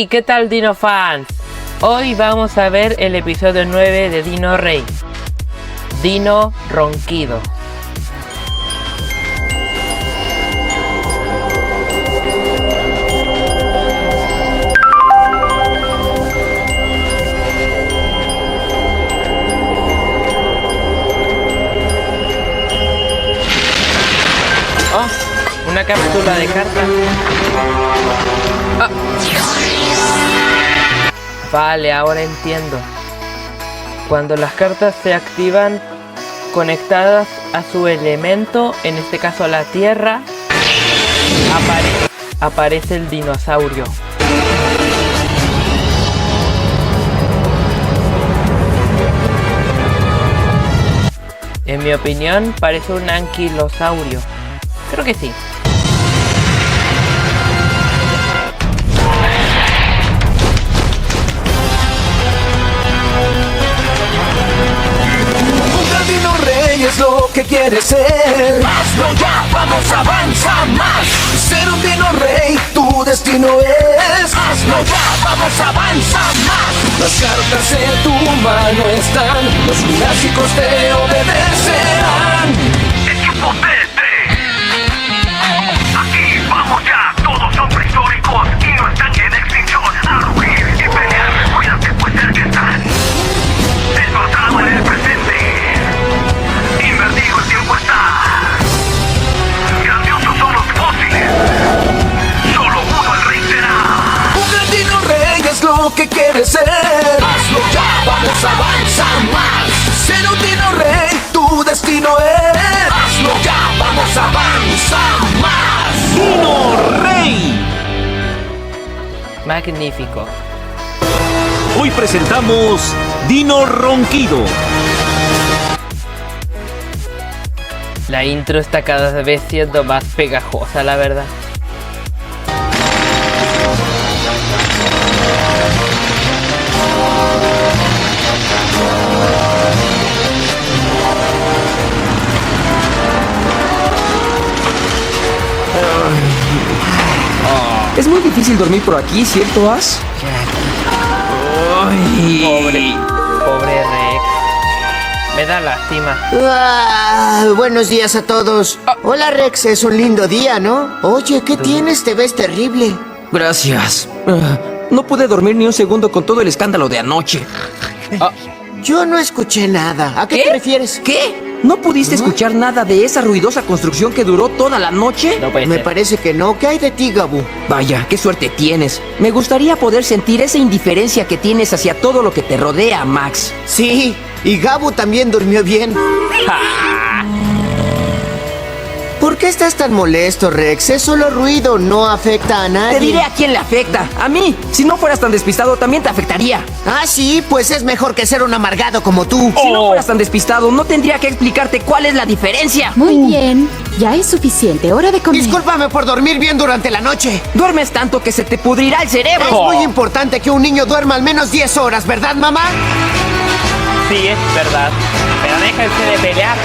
Hey, ¿qué tal, Dino fans? Hoy vamos a ver el episodio 9 de Dino Rey, Dino Ronquido. Oh, una cápsula de cartas. Ah. Vale, ahora entiendo. Cuando las cartas se activan conectadas a su elemento, en este caso a la tierra, aparece el dinosaurio. En mi opinión, parece un anquilosaurio. Creo que sí. Es lo que quieres ser. Hazlo ya, vamos, avanza más. Ser un dino rey, tu destino es. Hazlo ya, vamos, avanza más. Las cartas en tu mano están. Los jurásicos te obedecerán. Equipo Tete. Aquí vamos ya. Todos son prehistóricos y no están en extinción. A rugir y pelear. Cuídate, pues cerca están. El pasado en el presente. Invertido el tiempo está. Grandiosos son los fósiles. Solo uno el rey será. Un gran dino rey es lo que quieres ser. Hazlo ya, vamos, avanza más. Ser un dino rey, tu destino es. Hazlo ya, vamos, avanza más. ¡Dino Rey! Magnífico. Hoy presentamos Dino Ronquido. La intro está cada vez siendo más pegajosa, la verdad. Es muy difícil dormir por aquí, ¿cierto, Ash? Pobre Rex. Me da lástima. Buenos días a todos. Hola, Rex, es un lindo día, ¿no? Oye, ¿qué tienes? Te ves terrible. Gracias. No pude dormir ni un segundo con todo el escándalo de anoche. Yo no escuché nada. ¿A qué te refieres? ¿Qué? ¿No pudiste escuchar nada de esa ruidosa construcción que duró toda la noche? No puede Me ser. parece que no. ¿Qué hay de ti, Gabu? Vaya, qué suerte tienes. Me gustaría poder sentir esa indiferencia que tienes hacia todo lo que te rodea, Max. Sí, y Gabu también durmió bien. ¿Por qué estás tan molesto, Rex? Es solo ruido, no afecta a nadie. Te diré a quién le afecta. A mí. Si no fueras tan despistado, también te afectaría. Ah, sí, pues es mejor que ser un amargado como tú. Si no fueras tan despistado, no tendría que explicarte cuál es la diferencia. Muy bien, ya es suficiente, hora de comer. Discúlpame por dormir bien durante la noche. Duermes tanto que se te pudrirá el cerebro. Es muy importante que un niño duerma al menos 10 horas, ¿verdad, mamá? Sí, es verdad. Pero déjense de pelear.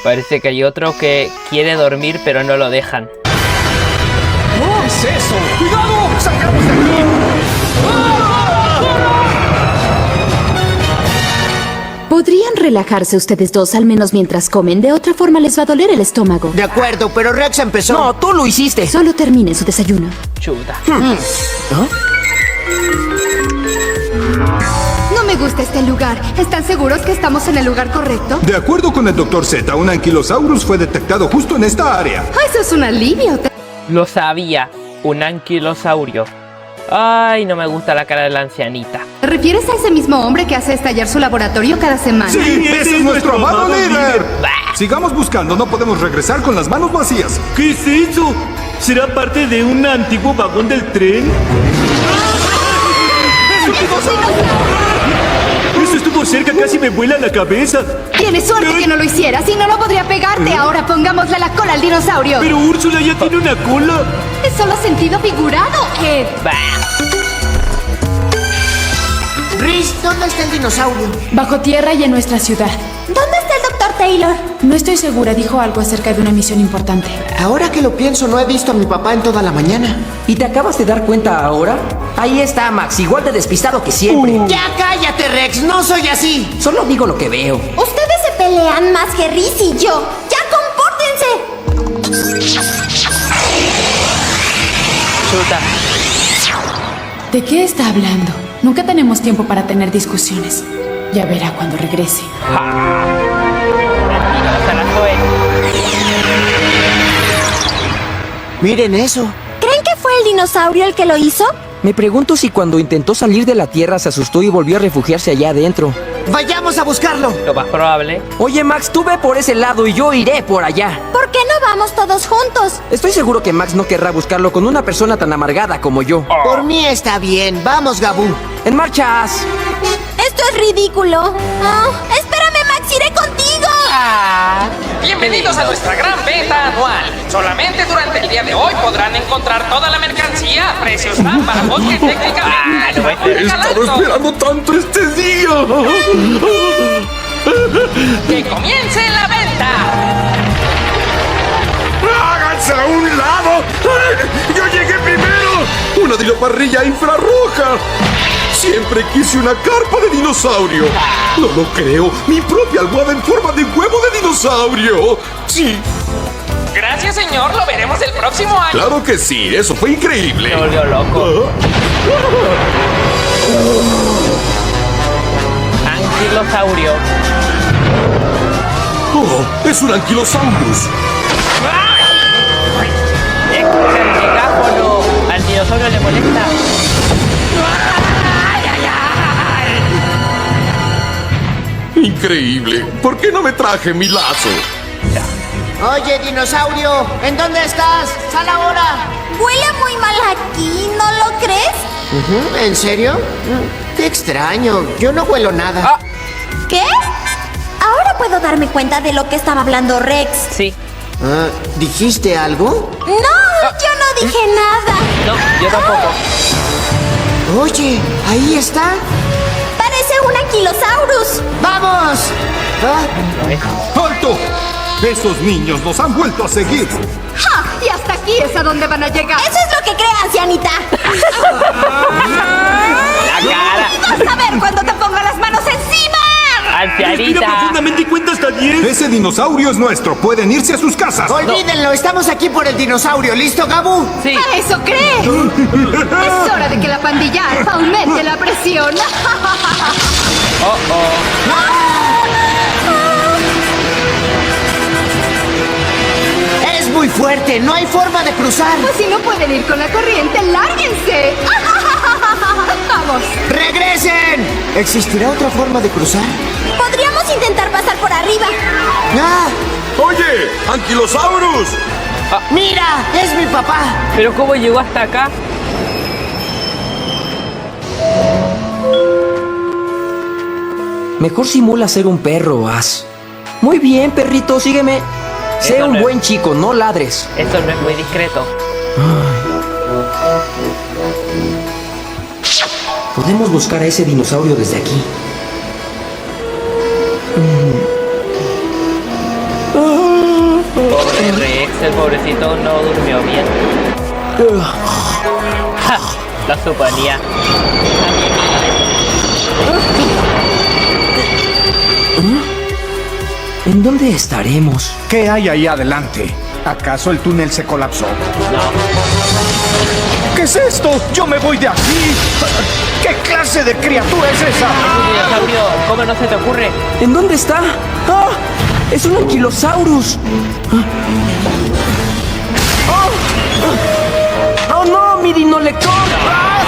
Parece que hay otro que quiere dormir pero no lo dejan. ¿Qué es eso? ¡Cuidado! ¡Salgamos de aquí! Podrían relajarse ustedes dos al menos mientras comen, de otra forma les va a doler el estómago. De acuerdo, pero Rex empezó. No, tú lo hiciste. Solo terminen su desayuno. Chuta. No me gusta este lugar. ¿Están seguros que estamos en el lugar correcto? De acuerdo con el Dr. Z, un anquilosaurus fue detectado justo en esta área. Eso es un alivio. Lo sabía. Un anquilosaurio. Ay, no me gusta la cara de la ancianita. ¿Te refieres a ese mismo hombre que hace estallar su laboratorio cada semana? ¡Sí! ¡Ese es nuestro amado líder! Bah. Sigamos buscando, no podemos regresar con las manos vacías. ¿Qué es eso? ¿Será parte de un antiguo vagón del tren? Eso estuvo cerca, casi me vuela la cabeza. Tienes suerte que no lo hiciera, si no, no podría pegarte. Ahora pongámosle la cola al dinosaurio. Pero Úrsula ya tiene una cola. Es solo sentido figurado, Ed. Bah. Reese, ¿dónde está el dinosaurio? Bajo tierra y en nuestra ciudad. ¿Dónde está el Dr. Taylor? No estoy segura, dijo algo acerca de una misión importante. Ahora que lo pienso, no he visto a mi papá en toda la mañana. ¿Y te acabas de dar cuenta ahora? Ahí está, Max, igual de despistado que siempre. ¡Ya cállate, Rex! ¡No soy así! Solo digo lo que veo. Ustedes se pelean más que Reese y yo. ¡Ya compórtense! Chuta. ¿De qué está hablando? Nunca tenemos tiempo para tener discusiones. Ya verá cuando regrese. Mentirosa la Zoe. Miren eso. ¿Creen que fue el dinosaurio el que lo hizo? Me pregunto si cuando intentó salir de la Tierra se asustó y volvió a refugiarse allá adentro. ¡Vayamos a buscarlo! Lo más probable. Oye, Max, tú ve por ese lado y yo iré por allá. ¿Por qué no vamos todos juntos? Estoy seguro que Max no querrá buscarlo con una persona tan amargada como yo. Por mí está bien. ¡Vamos, Gabú! ¡En marchas! Esto es ridículo. Oh, espérame, Max, iré contigo. Bienvenidos a nuestra gran venta anual. Solamente durante el día de hoy podrán encontrar toda la mercancía a precios tan bajos que técnicamente He estado esperando tanto este día. ¡Que comience la venta! ¡Háganse a un lado! ¡Yo llegué primero! ¡Una dinoparrilla infrarroja! Siempre quise una carpa de dinosaurio. No lo creo. Mi propia almohada en forma de huevo de dinosaurio. Sí. Gracias, señor. Lo veremos el próximo año. Claro que sí. Eso fue increíble. Se volvió loco. Anquilosaurio. Oh, es un anquilosaurus. Escucha el megáfono. Al dinosaurio le molesta. Increíble. ¿Por qué no me traje mi lazo? Oye, dinosaurio, ¿en dónde estás? ¡Sal ahora! Huele muy mal aquí, ¿no lo crees? ¿En serio? Qué extraño. Yo no huelo nada. ¿Qué? Ahora puedo darme cuenta de lo que estaba hablando Rex. Sí. ¿Dijiste algo? No, yo no dije nada. No, yo tampoco. Oye, ahí está. Parece un anquilosaurus. ¡Vamos! ¡Alto! Esos niños nos han vuelto a seguir. ¡Ja! Y hasta aquí es a donde van a llegar. Eso es lo que cree, ancianita. La cara. Vas a ver cuando te ponga las manos encima. Respira Ancianita. profundamente y cuenta hasta 10. Ese dinosaurio es nuestro. Pueden irse a sus casas. Olvídenlo, estamos aquí por el dinosaurio. ¿Listo, Gabú? Sí. ¿A eso cree? Es hora de que la pandilla alfa aumente la presión. Oh, oh. Es muy fuerte, no hay forma de cruzar. Pues si no pueden ir con la corriente, lárguense. Vamos. ¡Regresen! ¿Existirá otra forma de cruzar? Podríamos intentar pasar por arriba. ¡Ah! ¡Oye! ¡Anquilosaurus! ¡Mira! ¡Es mi papá! Pero ¿cómo llegó hasta acá? Mejor simula ser un perro, As. Muy bien, perrito, sígueme. Sé Eso un no es- buen chico, no ladres. Esto no es muy discreto. Podemos buscar a ese dinosaurio desde aquí. Pobre Rex, el pobrecito no durmió bien. Ja, lo suponía. ¿En dónde estaremos? ¿Qué hay ahí adelante? ¿Acaso el túnel se colapsó? ¿Qué es esto? ¡Yo me voy de aquí! ¿Qué clase de criatura es esa? Es un dinosaurio, ¿cómo no se te ocurre? ¿En dónde está? ¡Ah! ¡Es un anquilosaurus! ¡Oh! ¡Oh, no! ¡Mi dinolector! ¡Ah!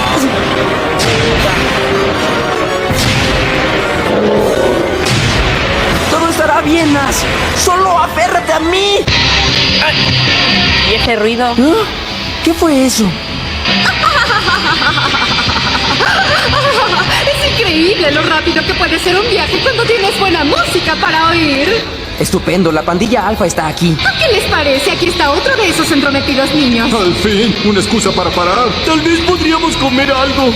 Todo estará bien, As. ¡Solo aférrate a mí! ¿Y ese ruido? ¿Ah? ¿Qué fue eso? Es increíble lo rápido que puede ser un viaje cuando tienes buena música para oír. Estupendo, la pandilla alfa está aquí. ¿Qué les parece? Aquí está otro de esos entrometidos niños. Al fin, una excusa para parar. Tal vez podríamos comer algo.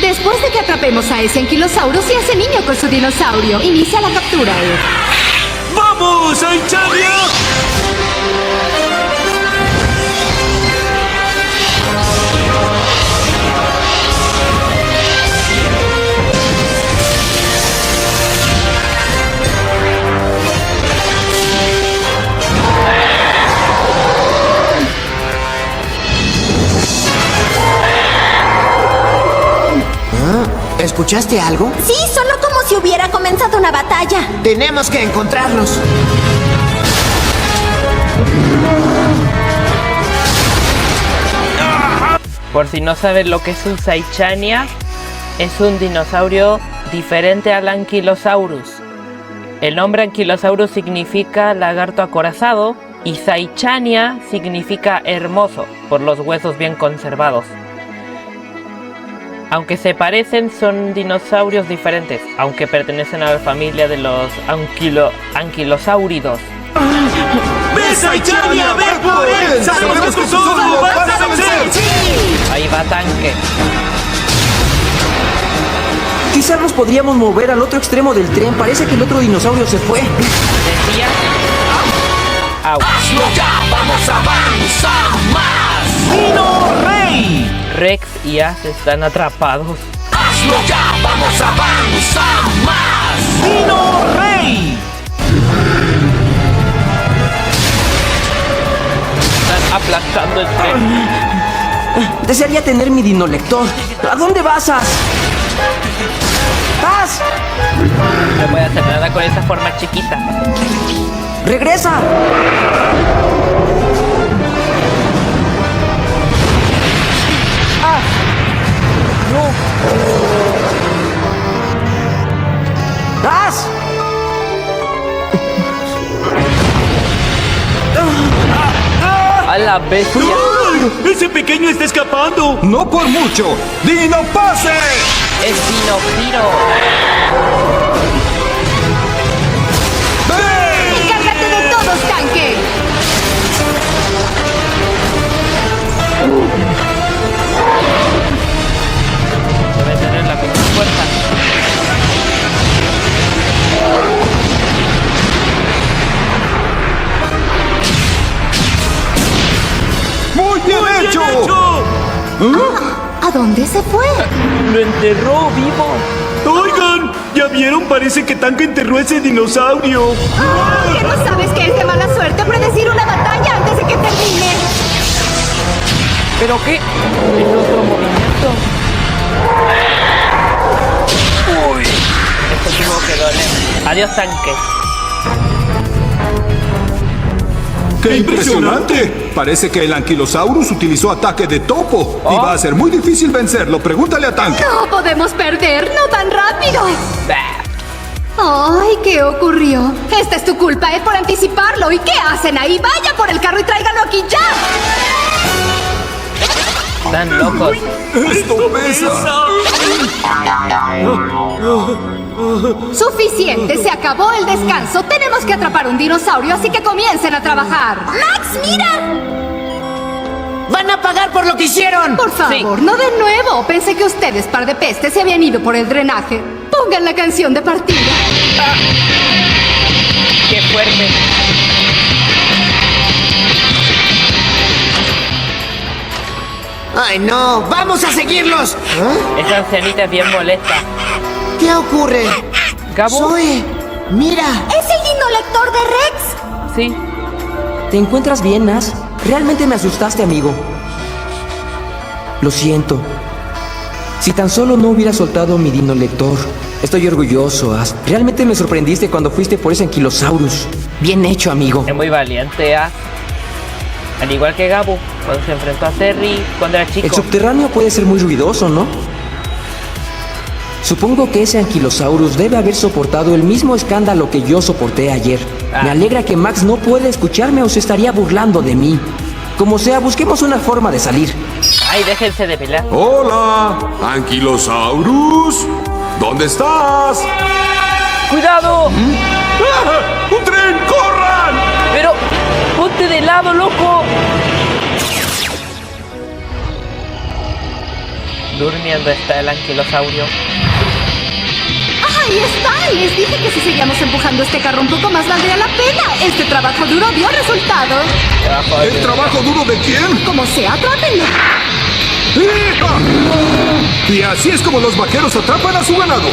Después de que atrapemos a ese anquilosaurus y a ese niño con su dinosaurio, inicia la captura. ¡Vamos, Aichania! ¿Escuchaste algo? Sí, sonó como si hubiera comenzado una batalla. Tenemos que encontrarlos. Por si no sabes lo que es un Saichania, es un dinosaurio diferente al Ankylosaurus. El nombre Ankylosaurus significa lagarto acorazado y Saichania significa hermoso, por los huesos bien conservados. Aunque se parecen, son dinosaurios diferentes, aunque pertenecen a la familia de los anquilosáuridos. ¡Ves, Aichania! ¡Ven por él! ¡Sabemos que solo lo vas a vencer! Ahí va Tanque. Quizás nos podríamos mover al otro extremo del tren. Parece que el otro dinosaurio se fue. Decía. Au. ¡Hazlo ya! ¡Vamos, avanza más! ¡Dino Rey! Rex y Ash están atrapados. ¡Hazlo ya! ¡Vamos, avanza más! ¡Dino Rey! Están aplastando el tren. Desearía tener mi dinolector. ¿A dónde vas, Ash? ¡Ash! No voy a hacer nada con esa forma chiquita. ¡Regresa! ¡Ah! ¡No! ¡Ash! ¡A la bestia! ¡Ay! ¡Ese pequeño está escapando! ¡No por mucho! ¡Dino pase! ¡Es Dino Giro! ¡Encárgate de todos, Tanque! Debe tener la misma fuerza. ¡Muy bien hecho! ¿A dónde se fue? ¡Lo enterró vivo! ¡Oigan! ¿Ya vieron? Parece que Tanque enterró ese dinosaurio. ¿Qué no sabes que es de mala suerte predecir una batalla antes de que termine? ¿Pero qué? Es otro movimiento. Uy. Esto tuvo que doler. Adiós, Tanque. ¡Qué impresionante! Parece que el Ankylosaurus utilizó ataque de topo. Y va a ser muy difícil vencerlo. Pregúntale a Tanque. No podemos perder, no tan rápido. Bah. Ay, ¿qué ocurrió? Esta es tu culpa, por anticiparlo. ¿Y qué hacen ahí? Vaya por el carro y tráigalo aquí ya. Están locos. ¡Esto pesa! Suficiente, se acabó el descanso. Tenemos que atrapar un dinosaurio, así que comiencen a trabajar. ¡Max, mira! ¡Van a pagar por lo que hicieron! Por favor, no de nuevo. Pensé que ustedes, par de pestes, se habían ido por el drenaje. Pongan la canción de partida. ¡Qué fuerte! ¡Ay, no! ¡Vamos a seguirlos! Esa ancianita es bien molesta. ¿Qué ocurre? ¿Gabo? ¡Zoe! ¡Mira! ¿Es el dinolector de Rex? Sí. ¿Te encuentras bien, Ash? Realmente me asustaste, amigo. Lo siento. Si tan solo no hubiera soltado mi dinolector. Estoy orgulloso, Ash. Realmente me sorprendiste cuando fuiste por ese Ankylosaurus. Bien hecho, amigo. Es muy valiente, ¿ah? Al igual que Gabo, cuando se enfrentó a Terry cuando era chico. El subterráneo puede ser muy ruidoso, ¿no? Supongo que ese Ankylosaurus debe haber soportado el mismo escándalo que yo soporté ayer. Me alegra que Max no puede escucharme o se estaría burlando de mí. Como sea, busquemos una forma de salir. Ay, déjense de pelear. ¡Hola! ¡Ankylosaurus! ¿Dónde estás? ¡Cuidado! ¡Ah! ¡Un tren! ¡Corran! Pero, ponte de lado, loco. Durmiendo está el anquilosaurio. ¡Ahí está! Les dije que si seguíamos empujando este carro un poco más valdría la pena. Este trabajo duro dio resultados. ¿El trabajo duro de quién? Como sea, atrápenlo. ¡Hija! Y así es como los vaqueros atrapan a su ganado.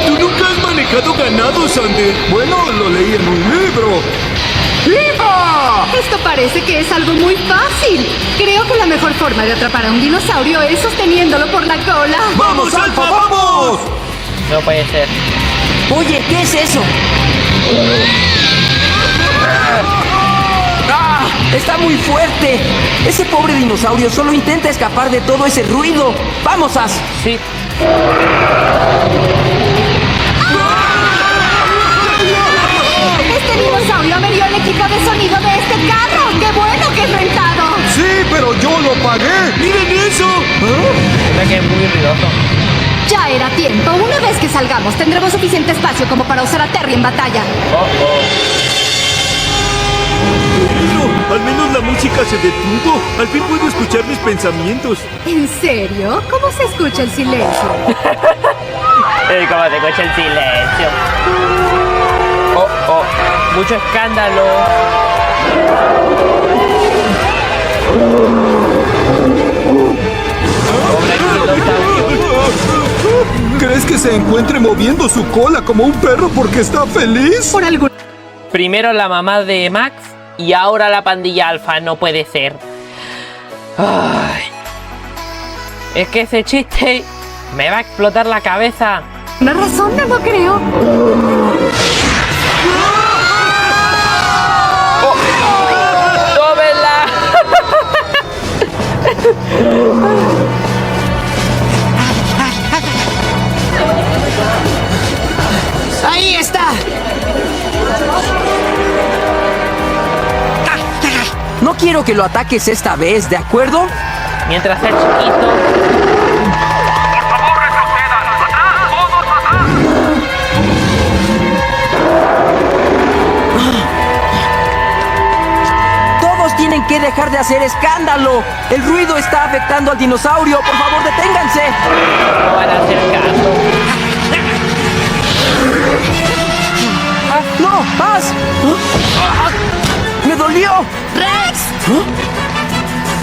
Tú nunca has manejado ganado, Sander. Bueno, lo leí en un libro. ¡Hija! Esto parece que es algo muy fácil. Creo que la mejor forma de atrapar a un dinosaurio es sosteniéndolo por la cola. ¡Vamos, Alfa, vamos! No puede ser. Oye, ¿qué es eso? ¡Ah! ¡Está muy fuerte! Ese pobre dinosaurio solo intenta escapar de todo ese ruido. ¡Vamos, As! Sí. Este dinosaurio averió el equipo de sonido de este carro. ¡Qué bueno que es rentado! Sí, pero yo lo pagué. ¡Miren eso! Mira que es muy ruidoso. Ya era tiempo. Una vez que salgamos, tendremos suficiente espacio como para usar a Terry en batalla. Al menos la música se detuvo. Al fin puedo escuchar mis pensamientos. ¿En serio? ¿Cómo se escucha el silencio? ¿Cómo se escucha el silencio? Mucho escándalo. ¿Crees que se encuentre moviendo su cola como un perro porque está feliz? Por algún... Primero la mamá de Max y ahora la pandilla alfa. No puede ser. Ay. Es que ese chiste me va a explotar la cabeza. ¿Una razón? No lo creo. ¡Tómenla! ¡Ahí está! No quiero que lo ataques esta vez, ¿de acuerdo? Mientras sea chiquito. Por favor, retrocedan. ¡Atrás! ¡Todos atrás! Todos tienen que dejar de hacer escándalo. El ruido está afectando al dinosaurio. Por favor, deténganse. No van a hacer caso. ¡No! ¡Haz! ¡Me dolió! ¡Rex!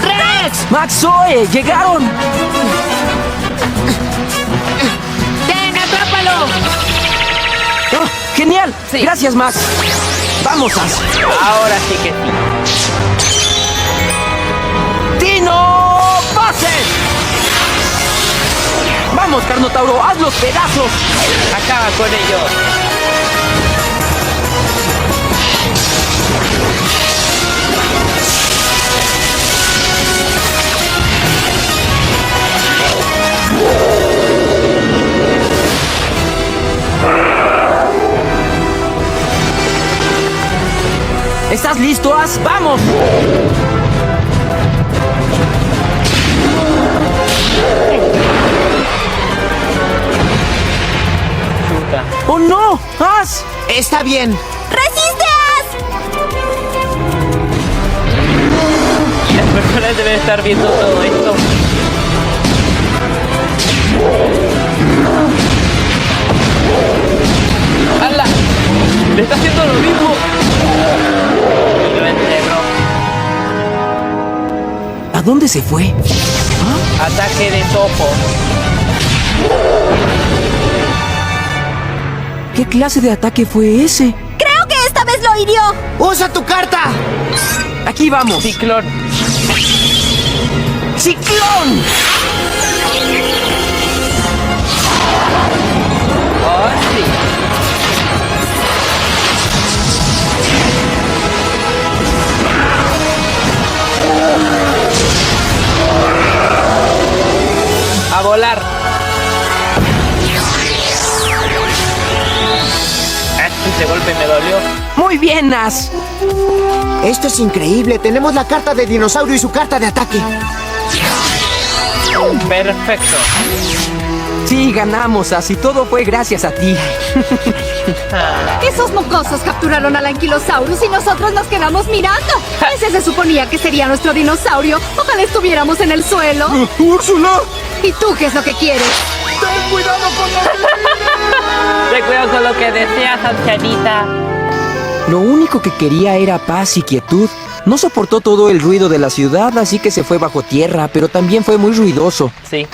¡Rex! ¡Max, Zoe! ¡Llegaron! ¡Ten, atrápalo! ¡Oh, ¡genial! Sí. ¡Gracias, Max! ¡Vamos, As! Ahora sí que sí. ¡Dino! ¡Pase! ¡Vamos, Carnotauro! ¡Haz los pedazos! Acaba con ellos. ¿Estás listo, As? ¡Vamos! Chuta. ¡Oh, no! ¡As! Está bien. ¡Resiste, Las personas deben estar viendo todo esto. ¡Hala! ¡Le está haciendo lo mismo! Lo entero. ¿A dónde se fue? Ataque de topo. ¿Qué clase de ataque fue ese? Creo que esta vez lo hirió. ¡Usa tu carta! Aquí vamos. Ciclón. ¡Ciclón! Oh, sí. A volar. Ese golpe me dolió. Muy bien, As. Esto es increíble. Tenemos la carta de dinosaurio y su carta de ataque. Perfecto. Sí, ganamos, As, y todo fue gracias a ti. Esos mocosos capturaron al anquilosaurus y nosotros nos quedamos mirando. Ese se suponía que sería nuestro dinosaurio. Ojalá estuviéramos en el suelo. ¡Úrsula! ¿Y tú qué es lo que quieres? ¡Ten cuidado con lo que Ten cuidado con lo que deseas, ancianita. Lo único que quería era paz y quietud. No soportó todo el ruido de la ciudad, así que se fue bajo tierra, pero también fue muy ruidoso. Sí.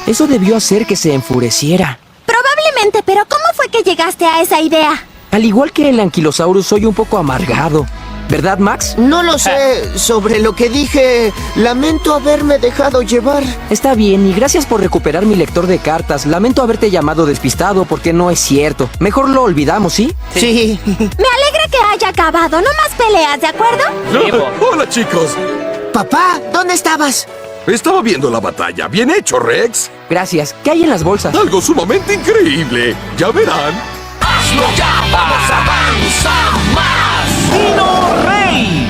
Eso debió hacer que se enfureciera. Probablemente, pero ¿cómo fue que llegaste a esa idea? Al igual que el anquilosaurus, soy un poco amargado. ¿Verdad, Max? No lo sé. Sobre lo que dije, lamento haberme dejado llevar. Está bien, y gracias por recuperar mi lector de cartas. Lamento haberte llamado despistado porque no es cierto. Mejor lo olvidamos, ¿sí? Sí. Me alegra que haya acabado. No más peleas, ¿de acuerdo? Hola, chicos. Papá, ¿dónde estabas? Estaba viendo la batalla. Bien hecho, Rex. Gracias. ¿Qué hay en las bolsas? Algo sumamente increíble. Ya verán. ¡Hazlo ya! ¡Vamos, avanza más! ¡Dino Rey!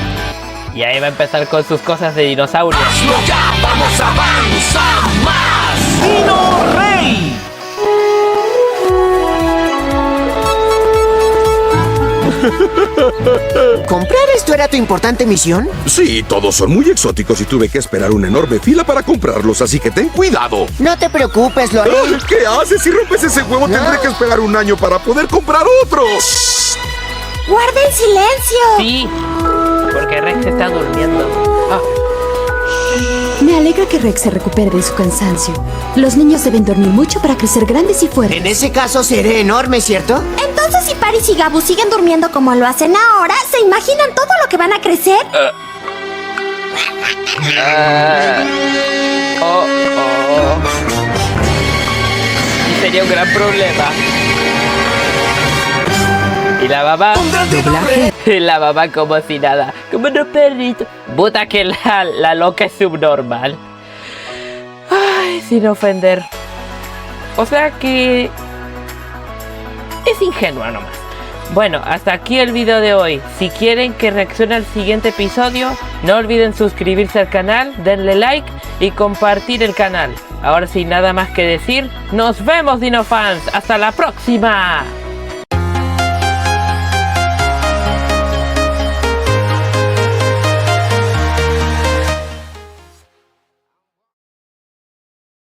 Y ahí va a empezar con sus cosas de dinosaurios. ¡Hazlo ya! ¡Vamos, avanza más! ¡Dino Rey! ¿Comprar esto era tu importante misión? Sí, todos son muy exóticos y tuve que esperar una enorme fila para comprarlos, así que ten cuidado. No te preocupes, lo haré. ¿Qué haces? Si rompes ese huevo, tendré que esperar un año para poder comprar otro. ¡Guarden silencio! Sí, porque Rex está durmiendo. Ah. Me alegra que Rex se recupere de su cansancio. Los niños deben dormir mucho para crecer grandes y fuertes. En ese caso seré enorme, ¿cierto? Entonces, si Paris y Gabu siguen durmiendo como lo hacen ahora, ¿se imaginan todo lo que van a crecer? Y sería un gran problema. Y la mamá. ¿Doblaje? La mamá como si nada. Como unos perritos. Puta que la loca es subnormal. Ay, sin ofender. O sea que es ingenua nomás. Bueno, hasta aquí el video de hoy. Si quieren que reaccione al siguiente episodio, no olviden suscribirse al canal, denle like y compartir el canal. Ahora sin nada más que decir, nos vemos, DinoFans. ¡Hasta la próxima!